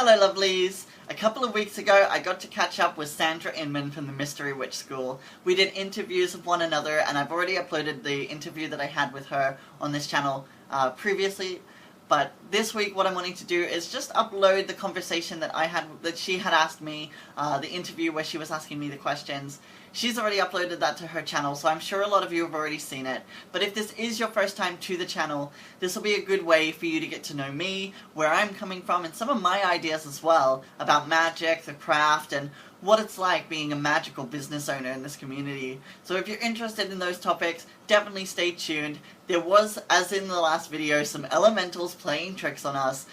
Hello lovelies! A couple of weeks ago I got to catch up with Sandra Inman from the Mystery Witch School. We did interviews of one another and I've already uploaded the interview that I had with her on this channel previously. But this week what I'm wanting to do is just upload the conversation that she had asked me, the interview where she was asking me the questions. She's already uploaded that to her channel, so I'm sure a lot of you have already seen it. But if this is your first time to the channel, this will be a good way for you to get to know me, where I'm coming from, and some of my ideas as well about magic, the craft, and what it's like being a magical business owner in this community. So if you're interested in those topics, definitely stay tuned. There was, as in the last video, some elementals playing tricks on us.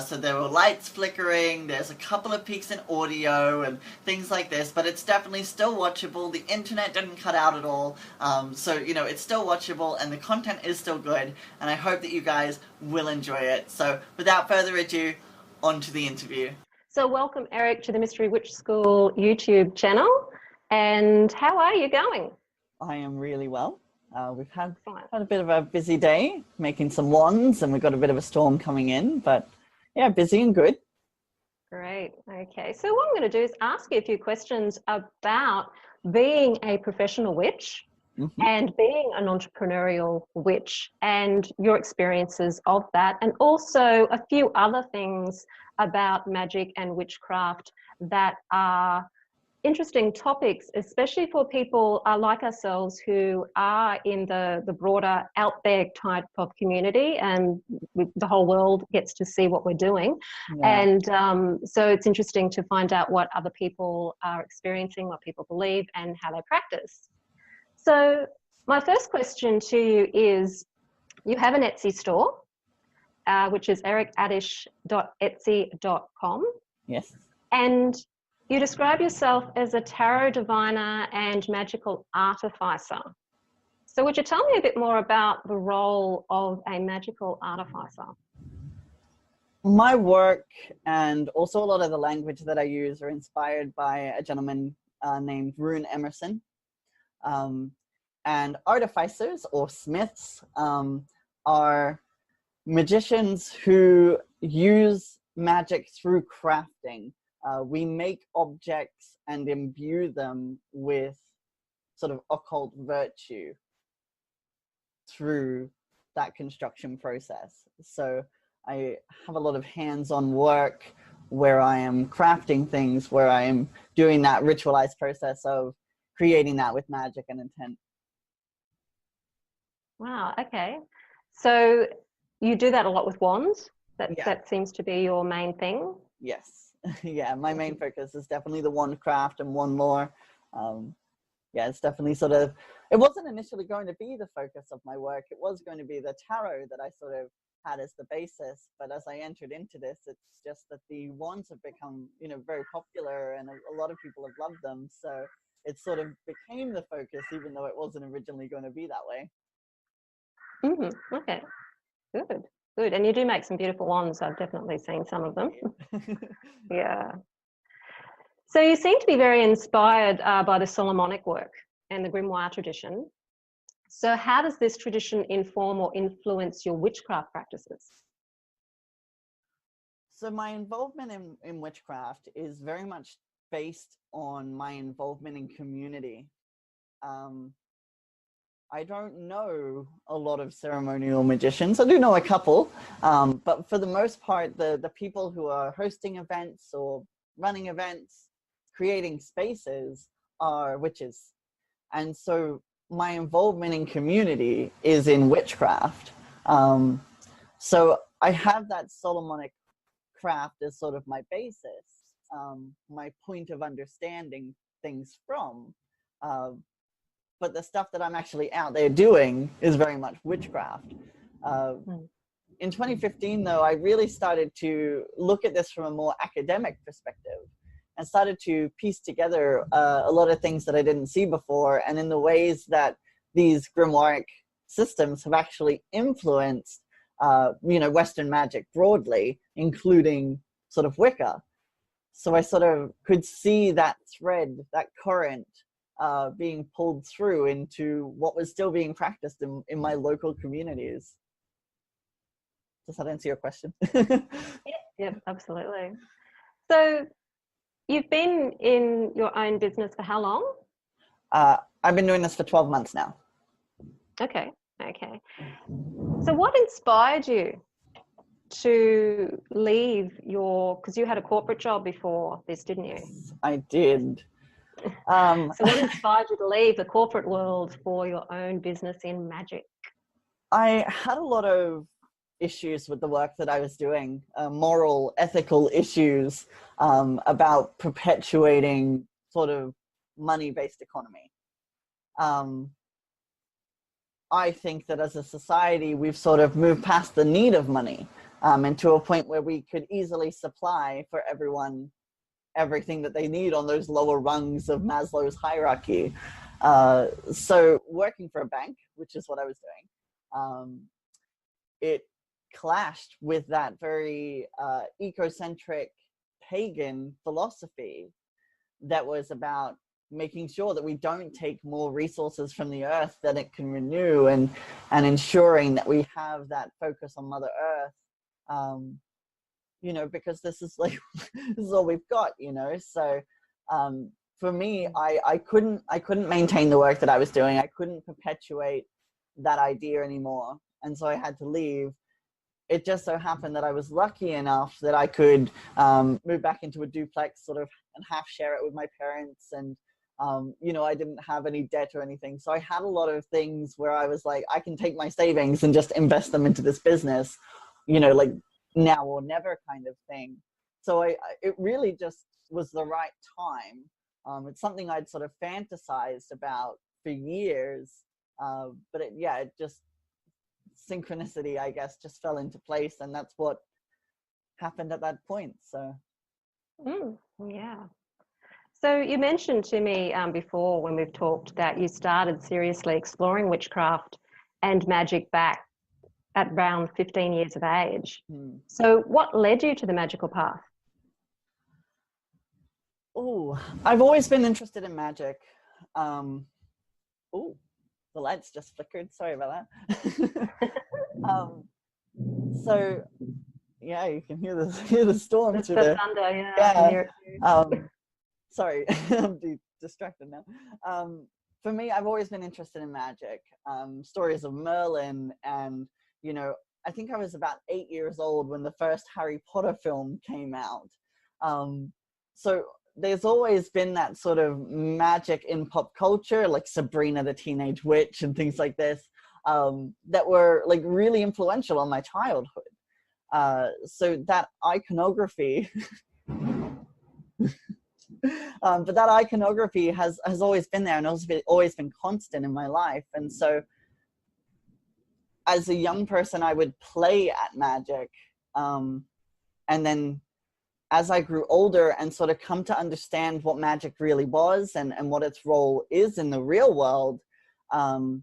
So there were lights flickering, there's a couple of peaks in audio and things like this, but it's definitely still watchable. The internet didn't cut out at all. So, you know, it's still watchable and the content is still good, and I hope that you guys will enjoy it. So without further ado, on to the interview. So welcome, Eryk, to the Mystery Witch School YouTube channel. And how are you going? I am really well. We've had a bit of a busy day, making some wands, and we've got a bit of a storm coming in, but yeah, busy and good. Great. Okay. So what I'm going to do is ask you a few questions about being a professional witch and being an entrepreneurial witch and your experiences of that, and also a few other things about magic and witchcraft that are interesting topics, especially for people like ourselves who are in the broader out there type of community, and the whole world gets to see what we're doing. Yeah. And so it's interesting to find out what other people are experiencing, what people believe, and how they practice. So my first question to you is, you have an Etsy store, which is erykadish.etsy.com. Yes. And you describe yourself as a tarot diviner and magical artificer. So would you tell me a bit more about the role of a magical artificer? My work and also a lot of the language that I use are inspired by a gentleman named Rune Emerson. And artificers, or smiths, are magicians who use magic through crafting. We make objects and imbue them with sort of occult virtue through that construction process. So I have a lot of hands-on work where I am crafting things, where I am doing that ritualized process of creating that with magic and intent. Wow, okay. So you do that a lot with wands? That seems to be your main thing? Yes. Yeah, my main focus is definitely the wand craft and wand lore. Yeah, it's definitely sort of, it wasn't initially going to be the focus of my work. It was going to be the tarot that I sort of had as the basis. But as I entered into this, it's just that the wands have become, you know, very popular, and a lot of people have loved them. So it sort of became the focus, even though it wasn't originally going to be that way. Okay, good. Good. And you do make some beautiful wands. I've definitely seen some of them. Yeah. So you seem to be very inspired by the Solomonic work and the grimoire tradition. So how does this tradition inform or influence your witchcraft practices? So my involvement in witchcraft is very much based on my involvement in community. I don't know a lot of ceremonial magicians. I do know a couple, but for the most part, the people who are hosting events or running events, creating spaces, are witches. And so my involvement in community is in witchcraft. So I have that Solomonic craft as sort of my basis, my point of understanding things from. But the stuff that I'm actually out there doing is very much witchcraft. In 2015, though, I really started to look at this from a more academic perspective and started to piece together a lot of things that I didn't see before, and in the ways that these grimoire systems have actually influenced, you know, Western magic broadly, including sort of Wicca. So I sort of could see that thread, that current, being pulled through into what was still being practiced in my local communities. Does that answer your question? Yeah, absolutely. So you've been in your own business for how long? I've been doing this for 12 months now. Okay. Okay. So what inspired you to leave because you had a corporate job before this, didn't you? I did. So what inspired you to leave the corporate world for your own business in magic? I had a lot of issues with the work that I was doing, moral, ethical issues about perpetuating sort of money-based economy. I think that as a society, we've sort of moved past the need of money and to a point where we could easily supply for everyone everything that they need on those lower rungs of Maslow's hierarchy. So working for a bank, which is what I was doing, it clashed with that very ecocentric pagan philosophy that was about making sure that we don't take more resources from the earth than it can renew, and ensuring that we have that focus on Mother Earth, you know, because this is like this is all we've got, you know. So for me, I couldn't maintain the work that I was doing. I couldn't perpetuate that idea anymore, and so I had to leave. It just so happened that I was lucky enough that I could move back into a duplex sort of and half share it with my parents. And you know, I didn't have any debt or anything. So I had a lot of things where I was like, I can take my savings and just invest them into this business, you know, like now or never kind of thing. So it really just was the right time. It's something I'd sort of fantasized about for years. But it just, synchronicity, I guess, just fell into place, and that's what happened at that point. So yeah. So you mentioned to me before when we've talked that you started seriously exploring witchcraft and magic back at around 15 years of age. So what led you to the magical path? Oh, I've always been interested in magic. The lights just flickered. Sorry about that. So yeah, you can hear the storm. It's the thunder, yeah. I can hear it too. Sorry, I'm distracted now. For me, I've always been interested in magic. Stories of Merlin, and you know, I think I was about 8 years old when the first Harry Potter film came out. So there's always been that sort of magic in pop culture, like Sabrina the Teenage Witch and things like this, that were like really influential on my childhood. So that iconography, but that iconography has always been there and always been constant in my life. And so as a young person, I would play at magic. And then as I grew older and sort of come to understand what magic really was and what its role is in the real world, I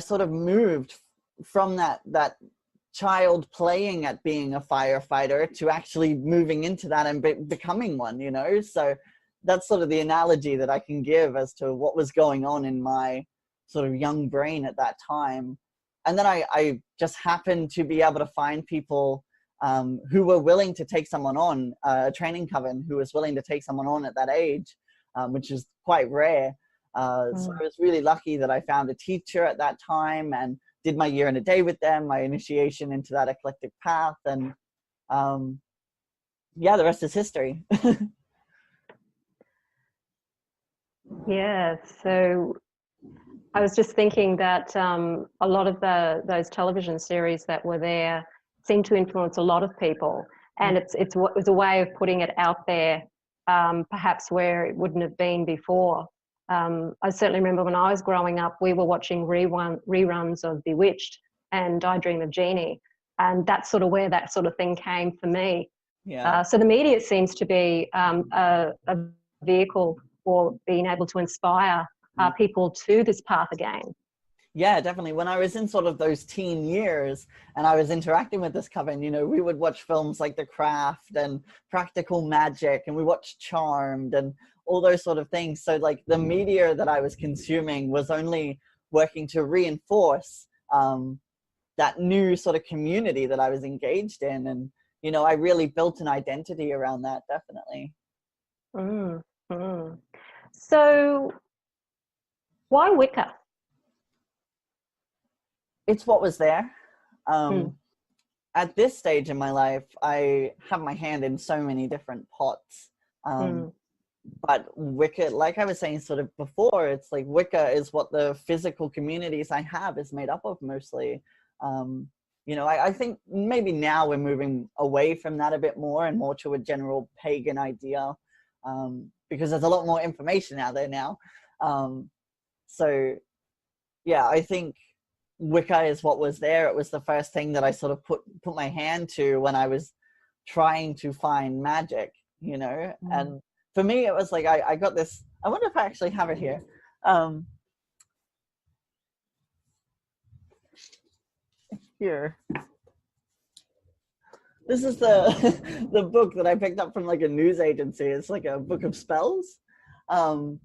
sort of moved from that child playing at being a firefighter to actually moving into that and becoming one, you know? So that's sort of the analogy that I can give as to what was going on in my sort of young brain at that time. And then I just happened to be able to find people who were willing to take someone on, a training coven who was willing to take someone on at that age, which is quite rare. So I was really lucky that I found a teacher at that time and did my year and a day with them, my initiation into that eclectic path. And yeah, the rest is history. Yeah, so I was just thinking that a lot of those television series that were there seem to influence a lot of people, and it was a way of putting it out there, perhaps where it wouldn't have been before. I certainly remember when I was growing up, we were watching reruns of Bewitched and I Dream of Jeannie, and that's sort of where that sort of thing came for me. Yeah. So the media seems to be a vehicle for being able to inspire people to this path again. Yeah, definitely. When I was in sort of those teen years and I was interacting with this coven, you know, we would watch films like The Craft and Practical Magic, and we watched Charmed and all those sort of things. So like the media that I was consuming was only working to reinforce that new sort of community that I was engaged in. And, you know, I really built an identity around that, definitely. Mm, mm. So why Wicca? It's what was there. Mm, At this stage in my life, I have my hand in so many different pots. mm, But Wicca, like I was saying sort of before, it's like Wicca is what the physical communities I have is made up of mostly. You know, I think maybe now we're moving away from that a bit more and more to a general pagan idea, because there's a lot more information out there now. So yeah, I think Wicca is what was there. It was the first thing that I sort of put my hand to when I was trying to find magic, you know. And for me, it was like I got this. I wonder if I actually have it here. Here, this is the the book that I picked up from like a news agency. It's like a book of spells, and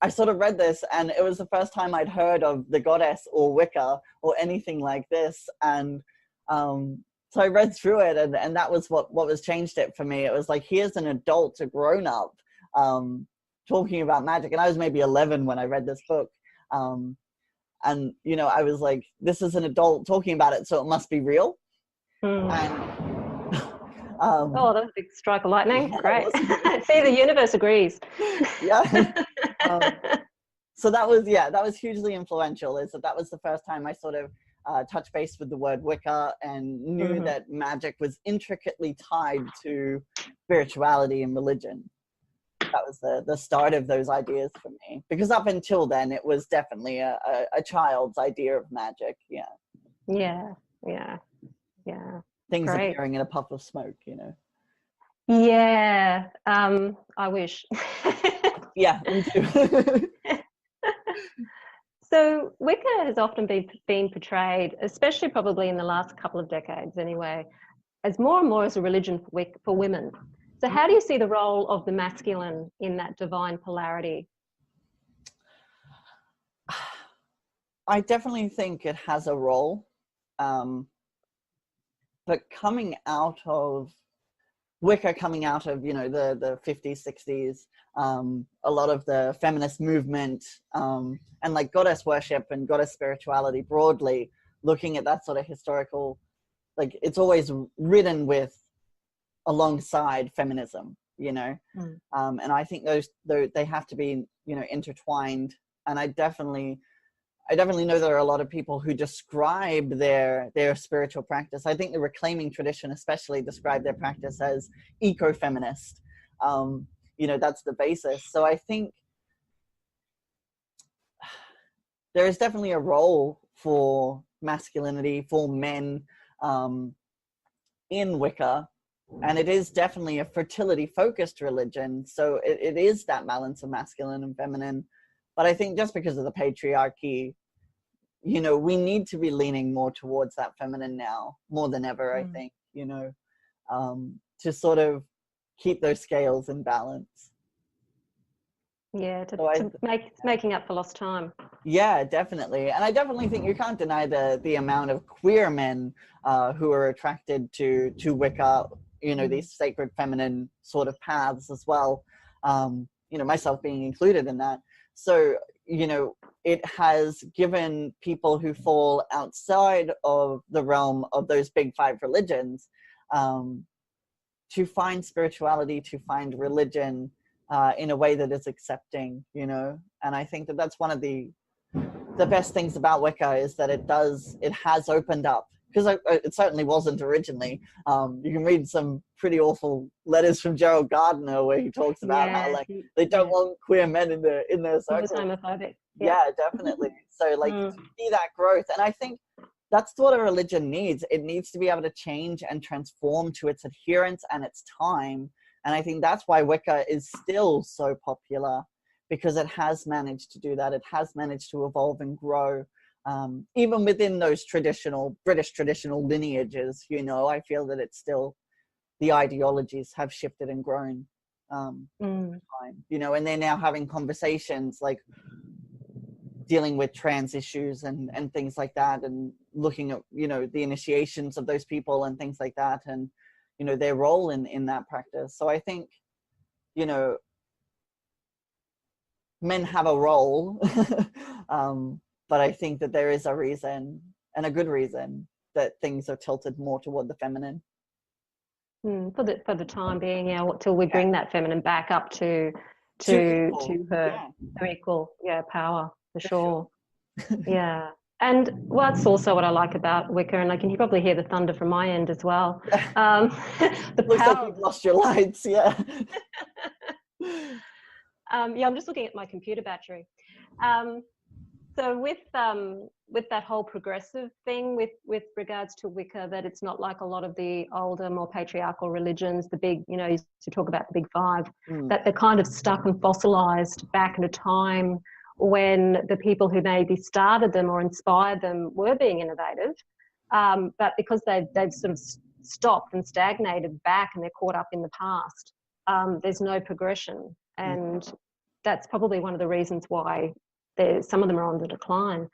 I sort of read this, and it was the first time I'd heard of the goddess or Wicca or anything like this. And so I read through it, and that was what was changed it for me. It was like, here's an adult, a grown up, talking about magic. And I was maybe 11 when I read this book. And, you know, I was like, this is an adult talking about it, so it must be real. And oh, that's a big strike of lightning. Yeah, great. See, the universe agrees. Yeah. So that was hugely influential. Is that was the first time I sort of touched base with the word Wicca and knew that magic was intricately tied to spirituality and religion. That was the start of those ideas for me, because up until then it was definitely a child's idea of magic. Yeah. Things Great. appearing in a puff of smoke, you know. Yeah, I wish. Yeah, me too. So Wicca has often been portrayed, especially probably in the last couple of decades anyway, as more and more as a religion for women. So how do you see the role of the masculine in that divine polarity? I definitely think it has a role. But coming out of Wicca, coming out of, you know, the 50s, 60s, a lot of the feminist movement, and like goddess worship and goddess spirituality broadly, looking at that sort of historical, like it's always ridden with alongside feminism, you know. And I think those they have to be, you know, intertwined. And I definitely know there are a lot of people who describe their spiritual practice. I think the reclaiming tradition especially describe their practice as eco-feminist. You know, that's the basis. So I think there is definitely a role for masculinity, for men, in Wicca. And it is definitely a fertility-focused religion. So it is that balance of masculine and feminine. But I think just because of the patriarchy, you know, we need to be leaning more towards that feminine now, more than ever, I think, you know, to sort of keep those scales in balance. Yeah, making up for lost time. Yeah, definitely. And I definitely think you can't deny the amount of queer men who are attracted to Wicca, you know, these sacred feminine sort of paths as well, you know, myself being included in that. So, you know, it has given people who fall outside of the realm of those big five religions to find spirituality, to find religion in a way that is accepting, you know. And I think that that's one of the best things about Wicca, is that it has opened up, because it certainly wasn't originally. You can read some pretty awful letters from Gerald Gardner where he talks about how like they don't want queer men in their circle. Homophobic. Yeah, definitely. So like to see that growth, and I think that's what a religion needs. It needs to be able to change and transform to its adherents and its time. And I think that's why Wicca is still so popular, because it has managed to do that. It has managed to evolve and grow. Even within those British traditional lineages, you know, I feel that it's still, the ideologies have shifted and grown over time, you know, and they're now having conversations like dealing with trans issues and things like that, and looking at, you know, the initiations of those people and things like that, and, you know, their role in that practice. So I think, you know, men have a role, but I think that there is a reason, and a good reason, that things are tilted more toward the feminine. For the time being, yeah, till we bring that feminine back up to her equal power, for sure. Yeah. And well, that's also what I like about Wicca, and you probably hear the thunder from my end as well. The Looks power. like you've lost your lights, yeah. Yeah, I'm just looking at my computer battery. So with that whole progressive thing with regards to Wicca, that it's not like a lot of the older, more patriarchal religions, the big, you know, used to talk about the big five, that they're kind of stuck and fossilized back in a time when the people who maybe started them or inspired them were being innovative, but because they've sort of stopped and stagnated back and they're caught up in the past, there's no progression, and that's probably one of the reasons why some of them are on the decline.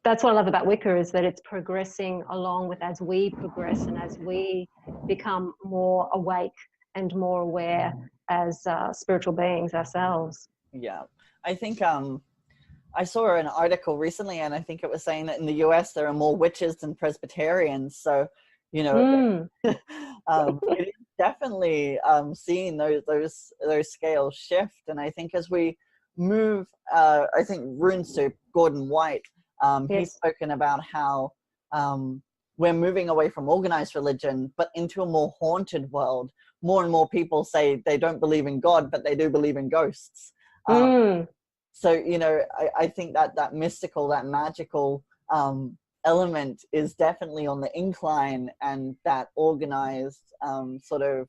That's what I love about Wicca, is that it's progressing along with as we progress and as we become more awake and more aware as spiritual beings ourselves. Yeah, I think I saw an article recently, and I think it was saying that in the US there are more witches than Presbyterians. So, you know, it is definitely seeing those scales shift. And I think as we move, I think Rune Soup, Gordon White, he's spoken about how we're moving away from organized religion, but into a more haunted world. More and more people say they don't believe in God, but they do believe in ghosts. So, you know, I think that mystical, that magical element is definitely on the incline, and that organized sort of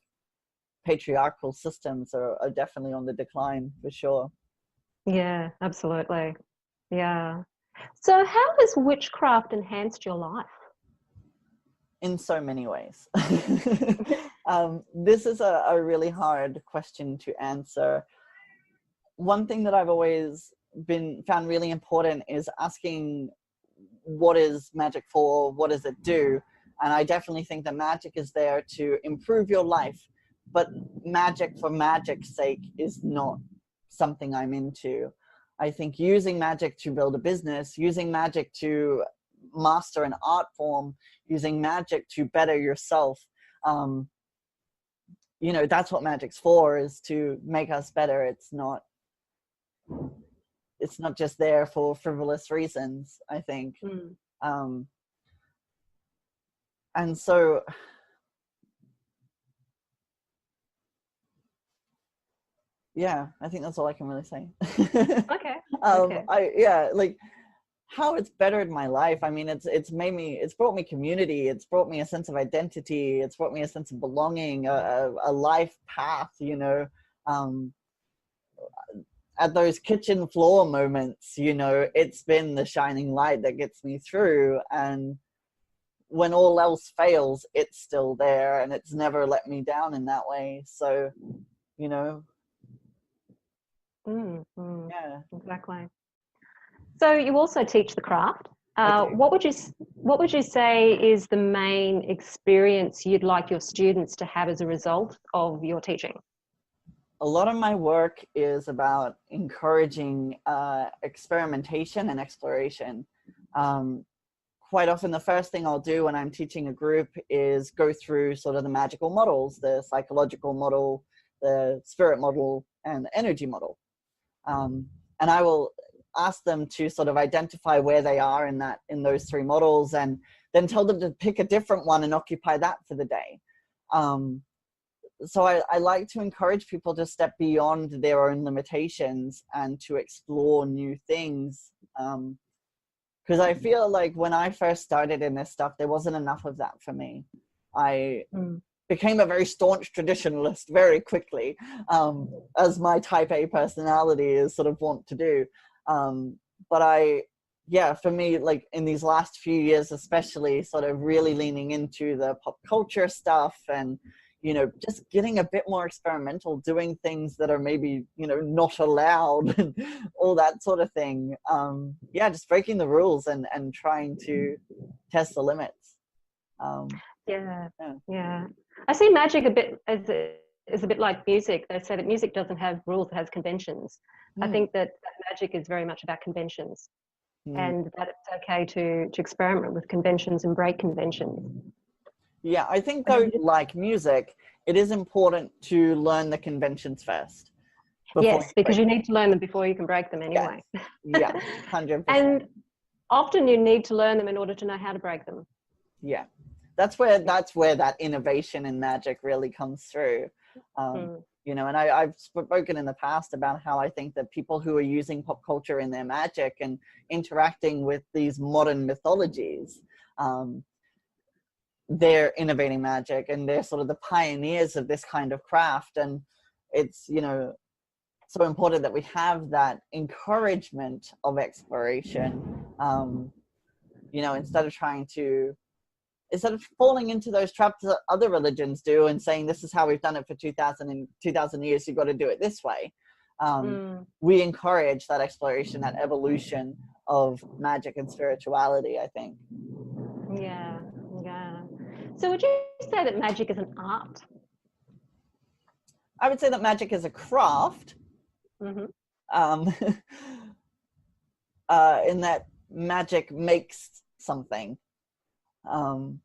patriarchal systems are definitely on the decline, for sure. Yeah, absolutely. Yeah. So how has witchcraft enhanced your life? In so many ways. This is a really hard question to answer. One thing that I've always found really important is asking, what is magic for? What does it do? And I definitely think that magic is there to improve your life, but magic for magic's sake is not something I'm into. I think using magic to build a business, using magic to master an art form, using magic to better yourself, you know, that's what magic's for, is to make us better. It's not just there for frivolous reasons, I think. And so yeah, I think that's all I can really say. Okay. Like how it's bettered my life. I mean, it's brought me community. It's brought me a sense of identity. It's brought me a sense of belonging, a life path, you know. At those kitchen floor moments, you know, it's been the shining light that gets me through. And when all else fails, it's still there, and it's never let me down in that way. So, you know. Yeah, exactly. So you also teach the craft. What would you say is the main experience you'd like your students to have as a result of your teaching? A lot of my work is about encouraging experimentation and exploration. Quite often the first thing I'll do when I'm teaching a group is go through sort of the magical models, the psychological model, the spirit model, and the energy model. And I will ask them to sort of identify where they are in those three models, and then tell them to pick a different one and occupy that for the day. So I like to encourage people to step beyond their own limitations and to explore new things. Because I feel like when I first started in this stuff, there wasn't enough of that for me. I became a very staunch traditionalist very quickly, as my type A personality is sort of wont to do. But for me, like in these last few years, especially sort of really leaning into the pop culture stuff and, you know, just getting a bit more experimental, doing things that are maybe, you know, not allowed and all that sort of thing. Just breaking the rules and trying to test the limits. Yeah, Yeah. yeah. I see magic a bit as a bit like music. They say that music doesn't have rules; it has conventions. I think that magic is very much about conventions, and that it's okay to experiment with conventions and break conventions. Yeah, I think though, like music, it is important to learn the conventions first. Yes, because you need to learn them before you can break them anyway. Yeah, 100%. And often you need to learn them in order to know how to break them. Yeah, that's where that innovation in magic really comes through. You know, and I've spoken in the past about how I think that people who are using pop culture in their magic and interacting with these modern mythologies, they're innovating magic, and they're sort of the pioneers of this kind of craft. And it's, you know, so important that we have that encouragement of exploration, you know, instead of falling into those traps that other religions do and saying this is how we've done it for 2000 years, you've got to do it this way. We encourage that exploration, that evolution of magic and spirituality, I think. Yeah, yeah. So would you say that magic is an art? I would say that magic is a craft. In that magic makes something. You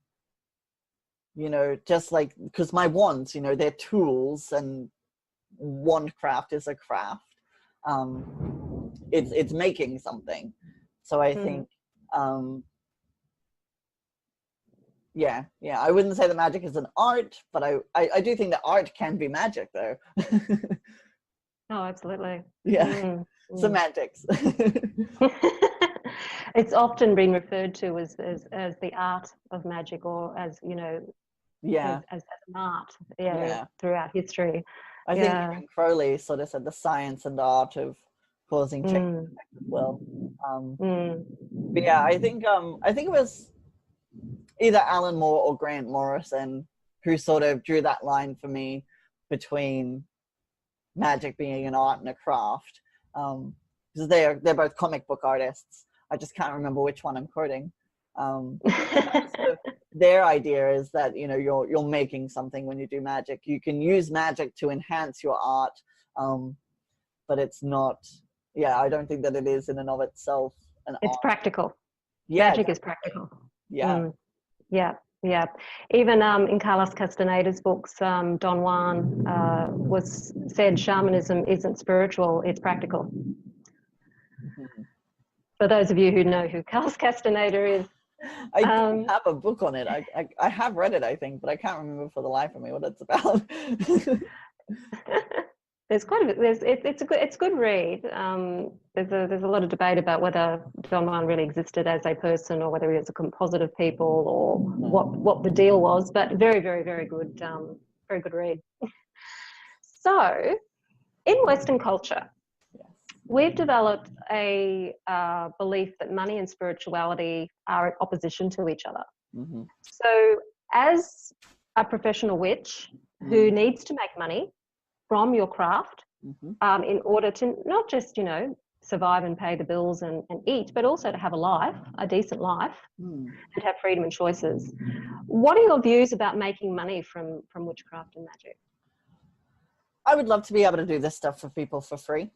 know, just like, because my wands, you know, they're tools, and wand craft is a craft. It's making something. So I think, yeah, I wouldn't say that magic is an art, but I do think that art can be magic, though. Oh, absolutely. Yeah. Semantics. It's often been referred to as the art of magic, or as, you know, as an art, throughout history. I think even Crowley sort of said the science and the art of causing change as well. But yeah, I think it was either Alan Moore or Grant Morrison who sort of drew that line for me between magic being an art and a craft, because they're both comic book artists. I just can't remember which one I'm quoting. Sort of their idea is that, you know, you're making something when you do magic. You can use magic to enhance your art, but it's not. Yeah, I don't think that it is in and of itself an art. It's practical. Yeah, magic is practical. Yeah. Yeah. Even in Carlos Castaneda's books, Don Juan said shamanism isn't spiritual, it's practical. For those of you who know who Carlos Castaneda is. I do have a book on it. I have read it, I think, but I can't remember for the life of me what it's about. There's quite a bit. It's a good read. There's a lot of debate about whether Don Juan really existed as a person, or whether he was a composite of people, or what the deal was. But very, very, very good. Very good read. So, in Western culture, we've developed a belief that money and spirituality are in opposition to each other. So, as a professional witch who needs to make money from your craft, in order to not just, you know, survive and pay the bills and eat, but also to have a decent life, and have freedom and choices. What are your views about making money from witchcraft and magic? I would love to be able to do this stuff for people for free.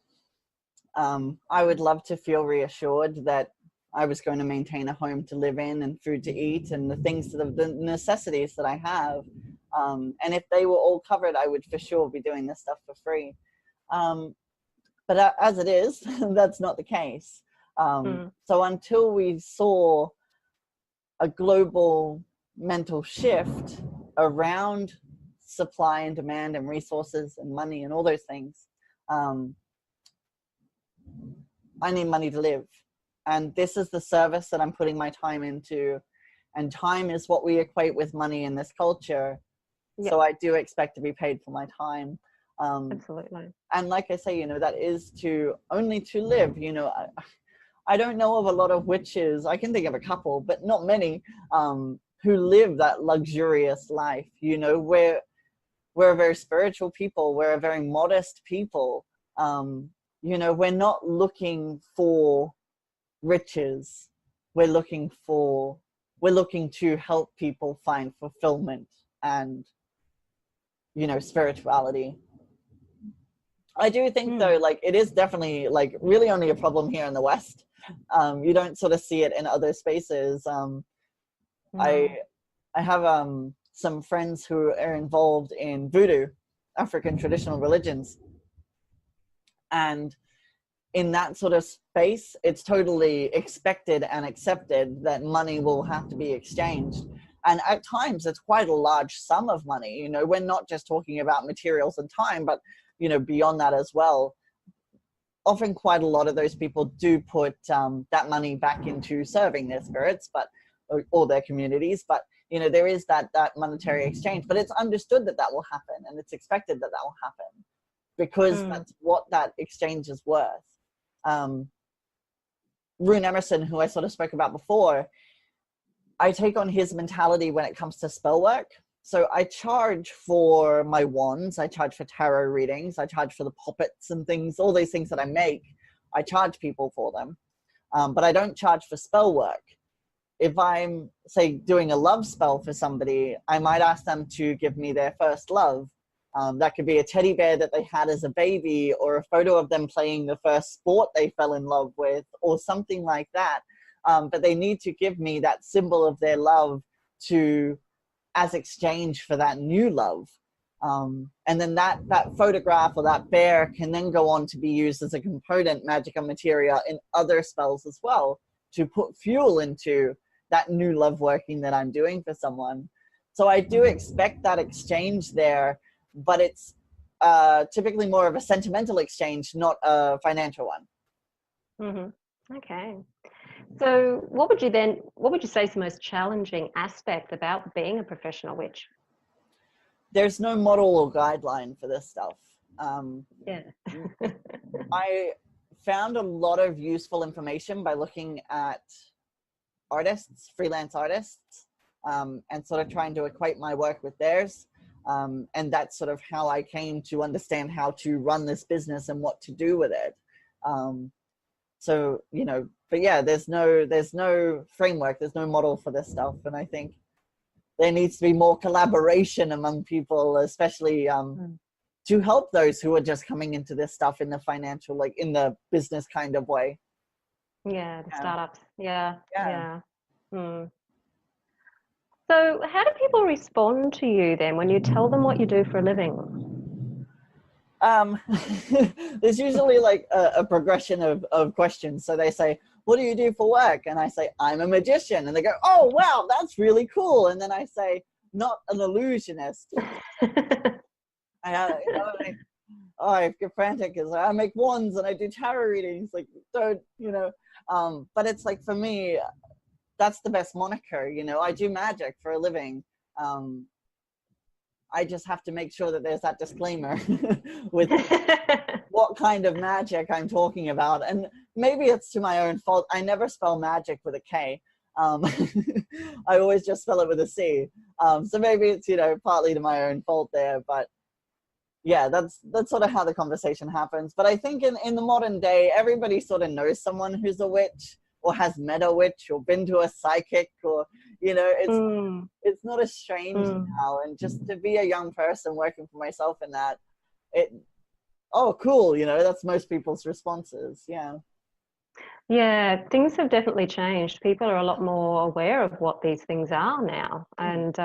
I would love to feel reassured that I was going to maintain a home to live in and food to eat and the necessities that I have. And if they were all covered, I would for sure be doing this stuff for free. But as it is, that's not the case. So until we saw a global mental shift around supply and demand and resources and money and all those things, I need money to live. And this is the service that I'm putting my time into. And time is what we equate with money in this culture. Yep. So I do expect to be paid for my time. Absolutely. And like I say, you know, that is only to live. You know, I don't know of a lot of witches. I can think of a couple, but not many, who live that luxurious life. You know, we're a very spiritual people. We're a very modest people. You know, we're not looking for riches. We're looking for we're looking to help people find fulfillment and, spirituality. I do think though, like, it is definitely like really only a problem here in the West. You don't sort of see it in other spaces. I have some friends who are involved in voodoo, African traditional religions, and in that sort of space, it's totally expected and accepted that money will have to be exchanged. And at times, it's quite a large sum of money. We're not just talking about materials and time, but, beyond that as well. Often quite a lot of those people do put that money back into serving their spirits, or their communities. But, there is that monetary exchange. But it's understood that will happen, and it's expected that will happen, because that's what that exchange is worth. Rune Emerson, who I sort of spoke about before, I take on his mentality when it comes to spell work. So I charge for my wands, I charge for tarot readings, I charge for the puppets and things, all these things that I make. I charge people for them, but I don't charge for spell work. If I'm, say, doing a love spell for somebody, I might ask them to give me their first love. That could be a teddy bear that they had as a baby, or a photo of them playing the first sport they fell in love with, or something like that. But they need to give me that symbol of their love as exchange for that new love. And then that photograph or that bear can then go on to be used as a component, magic and materia, in other spells as well, to put fuel into that new love working that I'm doing for someone. So I do expect that exchange there, but it's typically more of a sentimental exchange, not a financial one. Okay. So what would you say is the most challenging aspect about being a professional witch? There's no model or guideline for this stuff. I found a lot of useful information by looking at artists, freelance artists, and sort of trying to equate my work with theirs. And that's sort of how I came to understand how to run this business and what to do with it. So, but yeah, there's no framework, there's no model for this stuff. And I think there needs to be more collaboration among people, especially to help those who are just coming into this stuff in the financial, like in the business kind of way. Yeah, the startups. Yeah. So how do people respond to you then when you tell them what you do for a living? There's usually like a progression of questions. So they say, what do you do for work? And I say, I'm a magician. And they go, oh, wow, that's really cool. And then I say, not an illusionist. I get frantic because I make wands and I do tarot readings. Like, don't, but it's like, for me, that's the best moniker. I do magic for a living. I just have to make sure that there's that disclaimer with what kind of magic I'm talking about. And maybe it's to my own fault. I never spell magic with a K. I always just spell it with a C. So maybe it's, partly to my own fault there. But yeah, that's sort of how the conversation happens. But I think in the modern day, everybody sort of knows someone who's a witch, or has met a witch, or been to a psychic, or it's not as strange now. And just to be a young person working for myself in that, cool, that's most people's responses. Yeah, things have definitely changed. People are a lot more aware of what these things are now, and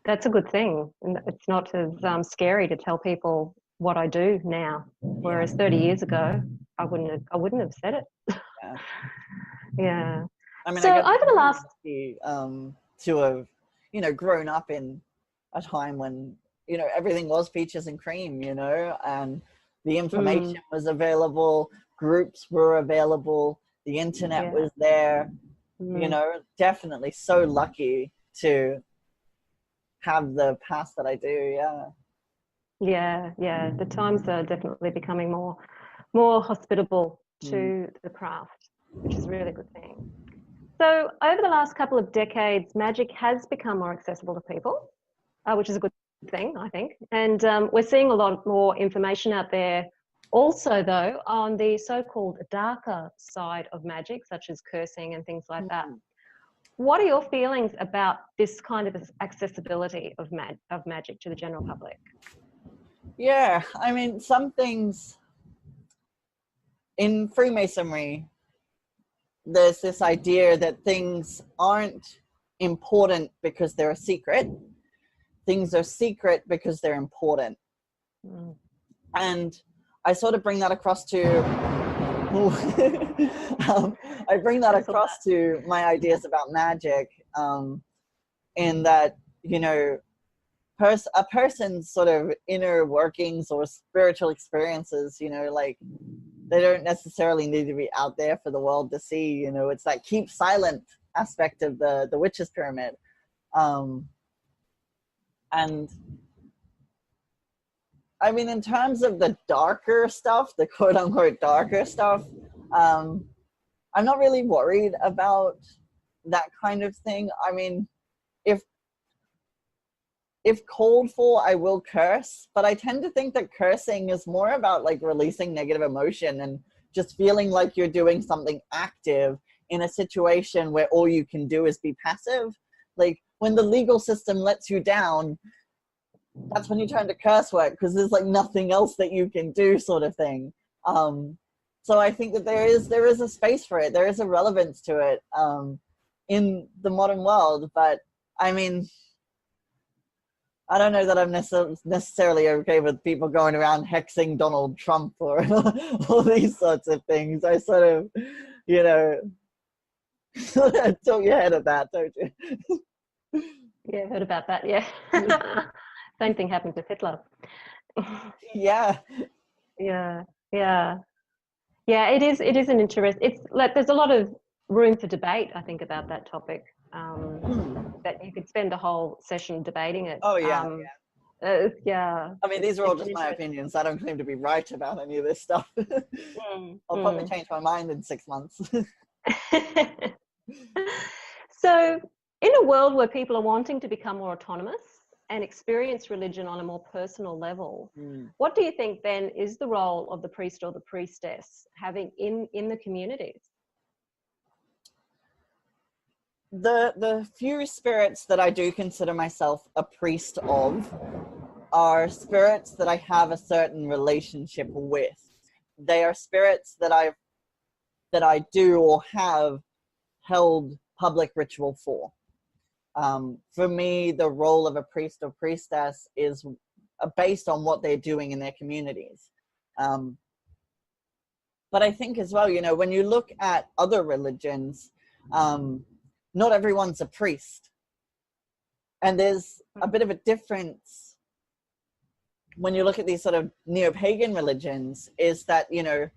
that's a good thing. It's not as scary to tell people what I do now, whereas 30 years ago I wouldn't have said it. Yeah. I mean, so I guess over the last to have grown up in a time when everything was peaches and cream, and the information was available, groups were available, the internet was there. Definitely so lucky to have the past that I do. Yeah, the times are definitely becoming more hospitable to the craft, which is a really good thing. So over the last couple of decades, magic has become more accessible to people, which is a good thing, I think. And we're seeing a lot more information out there also, though, on the so-called darker side of magic, such as cursing and things like that. what are your feelings about this kind of accessibility of magic to the general public? Yeah, I mean, some things in Freemasonry, there's this idea that things aren't important because they're a secret. Things are secret because they're important. Mm. And I sort of bring that across to I bring that across to my ideas about magic, in that, you know, a person's sort of inner workings or spiritual experiences, you know, like, they don't necessarily need to be out there for the world to see. You know, it's that keep silent aspect of the witch's pyramid. And I mean, in terms of the darker stuff, the quote unquote darker stuff, I'm not really worried about that kind of thing. I mean, if called for, I will curse, but I tend to think that cursing is more about like releasing negative emotion and just feeling like you're doing something active in a situation where all you can do is be passive. Like, when the legal system lets you down, that's when you turn to curse work, because there's like nothing else that you can do, sort of thing. So I think that there is a space for it. There is a relevance to it in the modern world. But I mean, I don't know that I'm necessarily okay with people going around hexing Donald Trump or all these sorts of things. I sort of, you know, tilt your head at that, don't you? Yeah, I've heard about that, yeah. Same thing happened with Hitler. Yeah. Yeah, yeah. Yeah, it is an interest. It's like there's a lot of room for debate, I think, about that topic. That you could spend a whole session debating it. Oh, yeah. Yeah. I mean, these are all just my opinions. I don't claim to be right about any of this stuff. I'll probably change my mind in 6 months. So, in a world where people are wanting to become more autonomous and experience religion on a more personal level, what do you think then is the role of the priest or the priestess having in the communities? The few spirits that I do consider myself a priest of are spirits that I have a certain relationship with. They are spirits that I do or have held public ritual for. For me, the role of a priest or priestess is based on what they're doing in their communities. But I think as well, you know, when you look at other religions, not everyone's a priest. And there's a bit of a difference when you look at these sort of neo-pagan religions, is that, you know,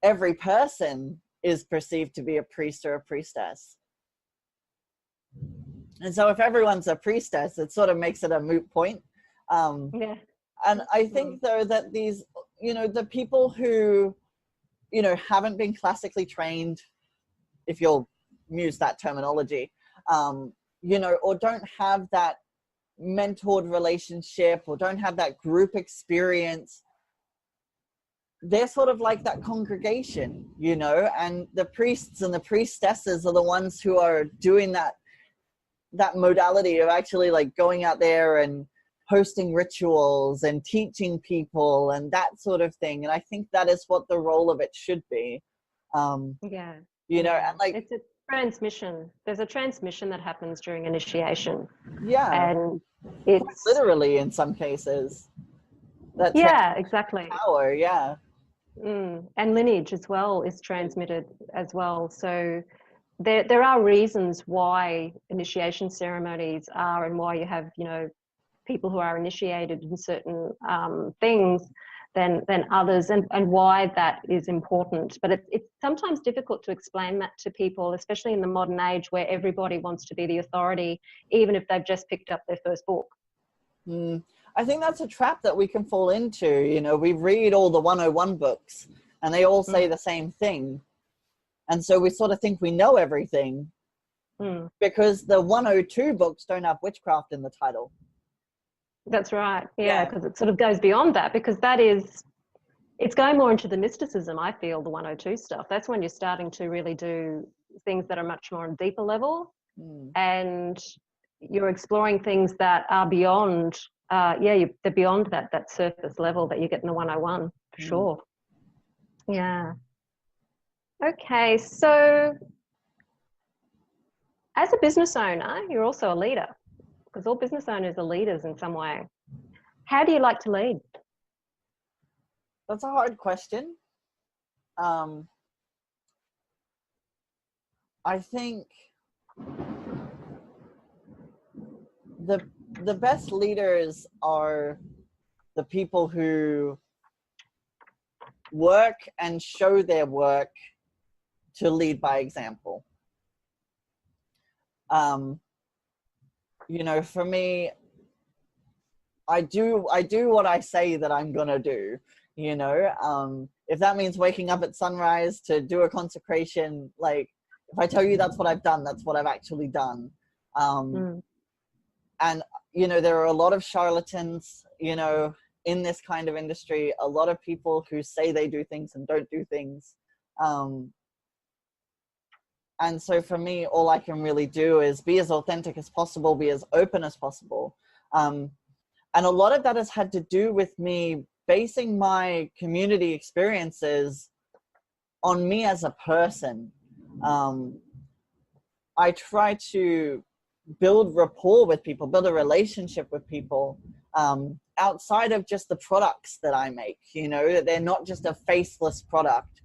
every person is perceived to be a priest or a priestess. And so if everyone's a priestess, it sort of makes it a moot point. Yeah. And I think, though, that these, you know, the people who, you know, haven't been classically trained, if you'll use that terminology, you know, or don't have that mentored relationship or don't have that group experience, they're sort of like that congregation, you know, and the priests and the priestesses are the ones who are doing that modality of actually like going out there and hosting rituals and teaching people and that sort of thing. And I think that is what the role of it should be. Yeah. You know, and like, it's a transmission. There's a transmission that happens during initiation. Yeah. And it's literally in some cases. That's exactly. Power, yeah. And lineage as well is transmitted as well. So there are reasons why initiation ceremonies are, and why you have, you know, people who are initiated in certain things than others, and why that is important. But it's sometimes difficult to explain that to people, especially in the modern age where everybody wants to be the authority, even if they've just picked up their first book. I think that's a trap that we can fall into. You know, we read all the 101 books and they all say the same thing. And so we sort of think we know everything because the 102 books don't have witchcraft in the title. That's right. Yeah, because it sort of goes beyond that, because it's going more into the mysticism, I feel, the 102 stuff. That's when you're starting to really do things that are much more on deeper level, Mm. and you're exploring things that are beyond, they're beyond that surface level that you get in the 101, for sure. Yeah. Okay, so as a business owner, you're also a leader, because all business owners are leaders in some way. How do you like to lead? That's a hard question. I think the best leaders are the people who work and show their work to lead by example. You know, for me, I do what I say that I'm gonna do. You know, if that means waking up at sunrise to do a consecration, like if I tell you that's what I've done, that's what I've actually done. And you know, there are a lot of charlatans, you know, in this kind of industry. A lot of people who say they do things and don't do things. And so for me, all I can really do is be as authentic as possible, be as open as possible. And a lot of that has had to do with me basing my community experiences on me as a person. I try to build rapport with people, build a relationship with people, outside of just the products that I make, you know, that they're not just a faceless product.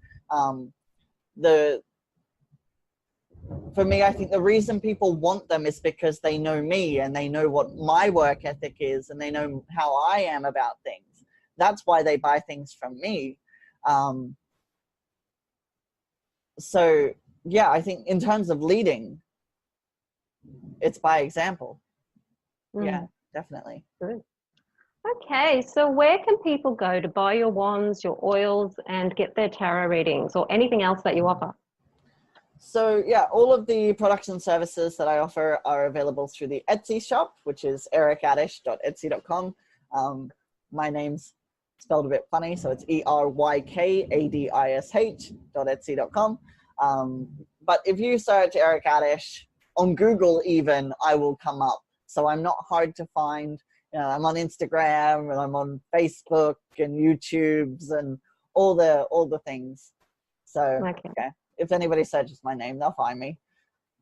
For me, I think the reason people want them is because they know me and they know what my work ethic is and they know how I am about things. That's why they buy things from me. So yeah, I think in terms of leading, it's by example. Yeah, definitely. Good. Okay, so where can people go to buy your wands, your oils, and get their tarot readings or anything else that you offer? So yeah, all of the products and services that I offer are available through the Etsy shop, which is erykadish.etsy.com. My name's spelled a bit funny, so it's ERYKADISH.etsy.com. But if you search Eryk Adish on Google even, I will come up. So I'm not hard to find. You know, I'm on Instagram and I'm on Facebook and YouTube's and all the things. So okay. If anybody searches my name, they'll find me.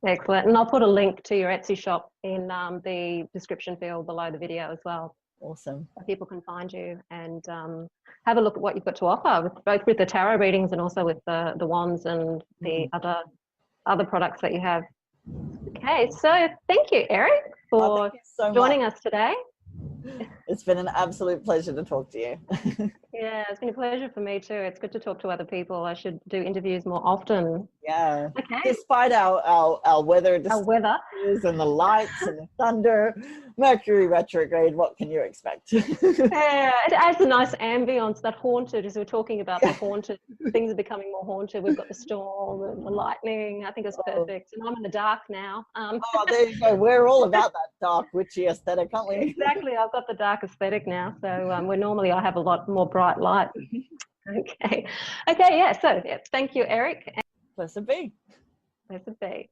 Excellent. And I'll put a link to your Etsy shop in the description field below the video as well. Awesome. So people can find you and have a look at what you've got to offer, both with the tarot readings and also with the wands and the other products that you have. Okay, so thank you, Eryk, for joining us today. It's been an absolute pleasure to talk to you. Yeah, it's been a pleasure for me too. It's good to talk to other people. I should do interviews more often. Yeah. Okay. Despite our weather, and the lights and the thunder, Mercury retrograde, what can you expect? Yeah, it adds a nice ambience, that haunted, as we're talking about the haunted, things are becoming more haunted. We've got the storm and the lightning. I think it's perfect. And I'm in the dark now. Oh, there you go. We're all about that dark, witchy aesthetic, aren't we? Exactly. I've got the dark aesthetic now. So where normally I have a lot more bright light. Okay. Yeah. So thank you, Eryk. Blessed be. Blessed be.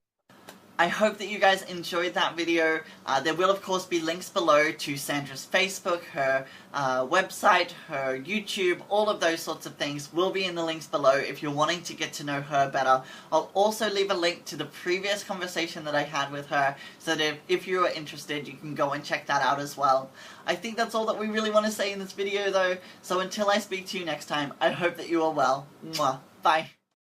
I hope that you guys enjoyed that video. There will of course be links below to Sandra's Facebook, her website, her YouTube, all of those sorts of things will be in the links below if you're wanting to get to know her better. I'll also leave a link to the previous conversation that I had with her so that if you are interested you can go and check that out as well. I think that's all that we really want to say in this video though, so until I speak to you next time, I hope that you are well. Mwah. Bye.